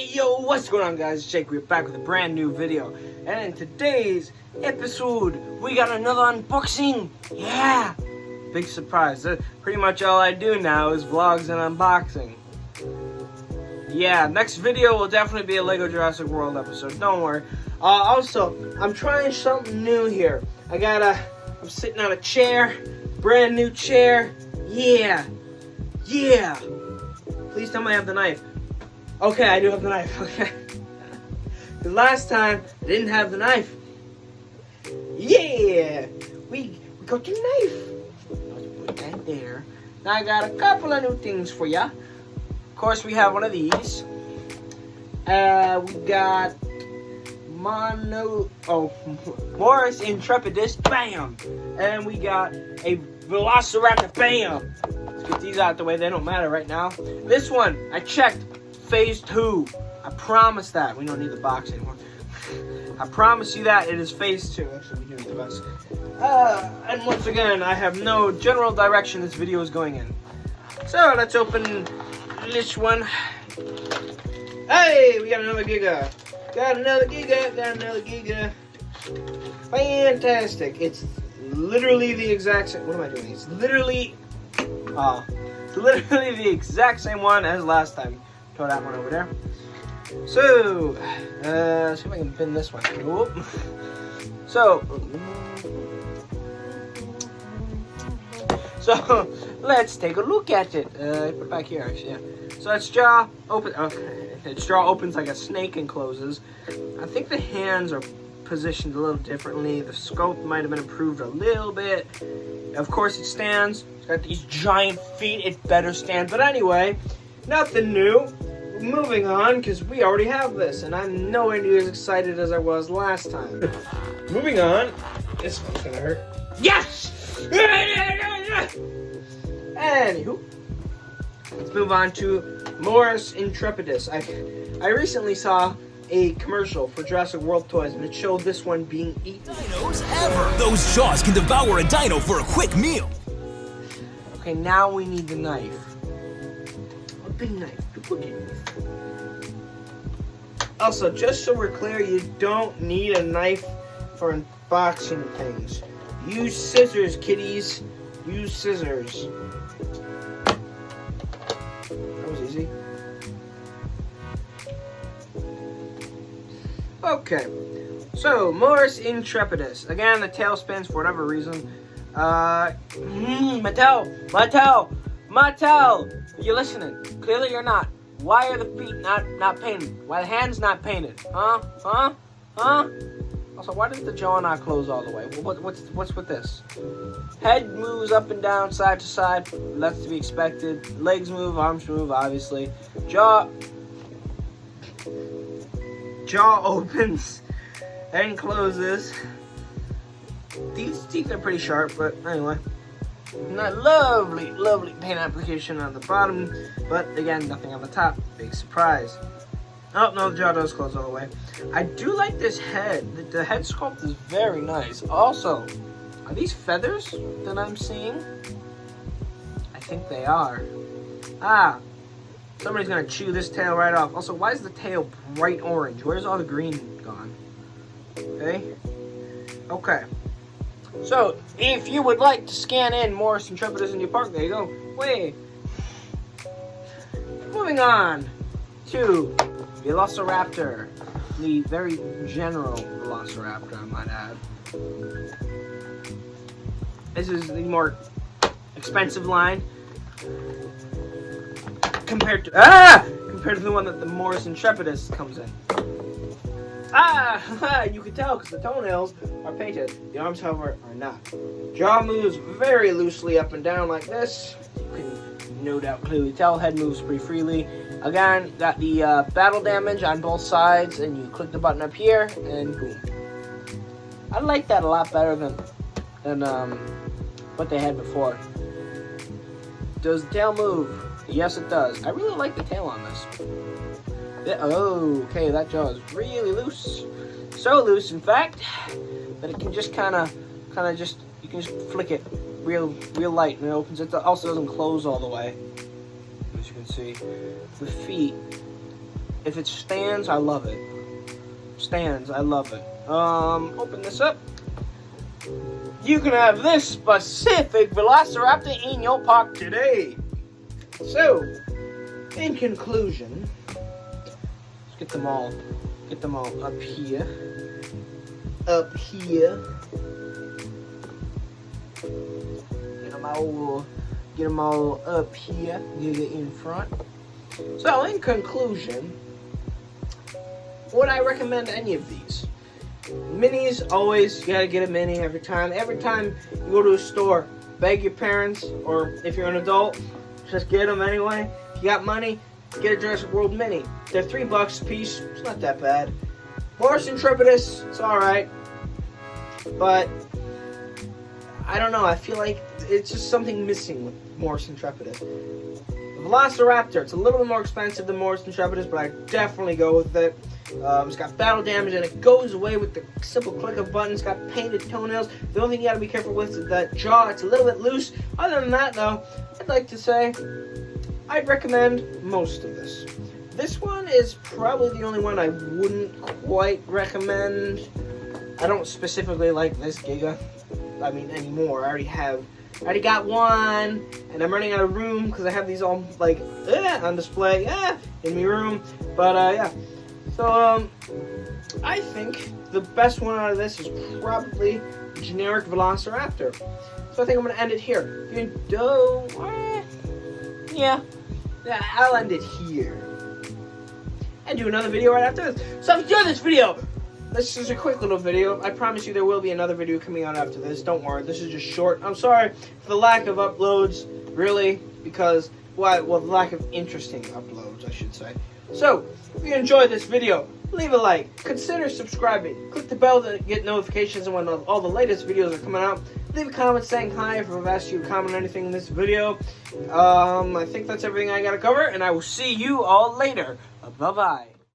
Hey yo, what's going on guys? It's Jake. We're back with a brand new video. And in today's episode, we got another unboxing. Yeah! Big surprise. Pretty much all I do now is vlogs and unboxing. Yeah, next video will definitely be a Lego Jurassic World episode. Don't worry. Also, I'm trying something new here. I'm sitting on a chair. Brand new chair. Yeah. Yeah. Please tell me I have the knife. Okay, I do have the knife. Okay. The last time I didn't have the knife. Yeah, we got the knife. Let's put that there. Now I got a couple of new things for ya. Of course, we have one of these. We got Morris Intrepidus. Bam. And we got a Velociraptor. Bam. Let's get these out the way. They don't matter right now. This one, I checked. Phase 2. I promise that. We don't need the box anymore. I promise you that it is phase 2. Actually, we do need the box. And once again, I have no general direction this video is going in. So, let's open this one. Hey, we got another Giga. Got another Giga. Fantastic. It's literally the exact same. What am I doing? It's literally the exact same one as last time. Throw that one over there. So, see if I can pin this one. Whoop. So, let's take a look at it. Put it back here, actually. Yeah. So its jaw open. Okay, its jaw opens like a snake and closes. I think the hands are positioned a little differently. The scope might have been improved a little bit. Of course, it stands. It's got these giant feet. It better stand. But anyway. Nothing new. Moving on, because we already have this, and I'm nowhere near as excited as I was last time. Moving on. This one's gonna hurt. Yes! Anywho, let's move on to Morris Intrepidus. I recently saw a commercial for Jurassic World toys, and it showed this one being eaten. Dinos ever! Those jaws can devour a dino for a quick meal. Okay, now we need the knife. Big knife. Also, just so we're clear, you don't need a knife for unboxing things. Use scissors, kiddies. Use scissors. That was easy. Okay. So, Morris Intrepidus. Again, the tail spins for whatever reason. Mattel! Are you listening? Clearly you're not. Why are the feet not painted? Why the hands not painted? Huh? Also, why does the jaw not close all the way? What's with this? Head moves up and down, side to side. That's to be expected. Legs move, arms move, obviously. Jaw opens and closes. These teeth are pretty sharp, but anyway. Not lovely paint application on the bottom, but again, nothing on the top. Big surprise. Oh, no, the jaw does close all the way. I do like this head. The head sculpt is very nice. Also, are these feathers that I'm seeing? I think they are. Somebody's gonna chew this tail right off. Also, why is the tail bright orange? Where's all the green gone? Okay. So, if you would like to scan in Morris Intrepidus in your park, there you go. Wait. Moving on to Velociraptor. The very general Velociraptor, I might add. This is the more expensive line compared to the one that the Morris Intrepidus comes in. You can tell because the toenails are painted. The arms, however, are not. Jaw moves very loosely up and down like this. You can no doubt clearly tell. Head moves pretty freely. Again, got the battle damage on both sides, and you click the button up here, and boom. I like that a lot better than what they had before. Does the tail move? Yes, it does. I really like the tail on this. Okay, that jaw is really loose. So loose, in fact, that it can just kind of you can just flick it real light, and it opens. It also doesn't close all the way, as you can see. The feet If it stands, I love it. Stands, I love it. Open this up. You can have this specific Velociraptor in your park today. So, in conclusion, let's get them all up here. Up here. Get them all up here. Giga in front. So, in conclusion, would I recommend any of these? Minis, always, you gotta get a mini every time. Every time you go to a store, beg your parents, or if you're an adult, just get them anyway. If you got money, get a Jurassic World mini. They're $3 a piece, it's not that bad. Morris Intrepidus, it's alright. But, I don't know, I feel like it's just something missing with Morris Intrepidus. Velociraptor, it's a little bit more expensive than Morris Intrepidus, but I definitely go with it. It's got battle damage and it goes away with the simple click of a button. It's got painted toenails. The only thing you gotta be careful with is that jaw. It's a little bit loose. Other than that, though, I'd like to say I'd recommend most of this. This one is probably the only one I wouldn't quite recommend. I don't specifically like this Giga. I mean, anymore. I already got one, and I'm running out of room because I have these all like on display in my room. But yeah. So, I think the best one out of this is probably the generic Velociraptor. So I think I'm going to end it here. If you don't, yeah, I'll end it here. And do another video right after this. So if you enjoyed this video, this is a quick little video. I promise you there will be another video coming out after this. Don't worry, this is just short. I'm sorry for the lack of uploads, really, because, well, the lack of interesting uploads, I should say. So, if you enjoyed this video, leave a like, consider subscribing, click the bell to get notifications when all the latest videos are coming out. Leave a comment saying hi if I've asked you to comment on anything in this video. I think that's everything I gotta cover, and I will see you all later. Bye-bye.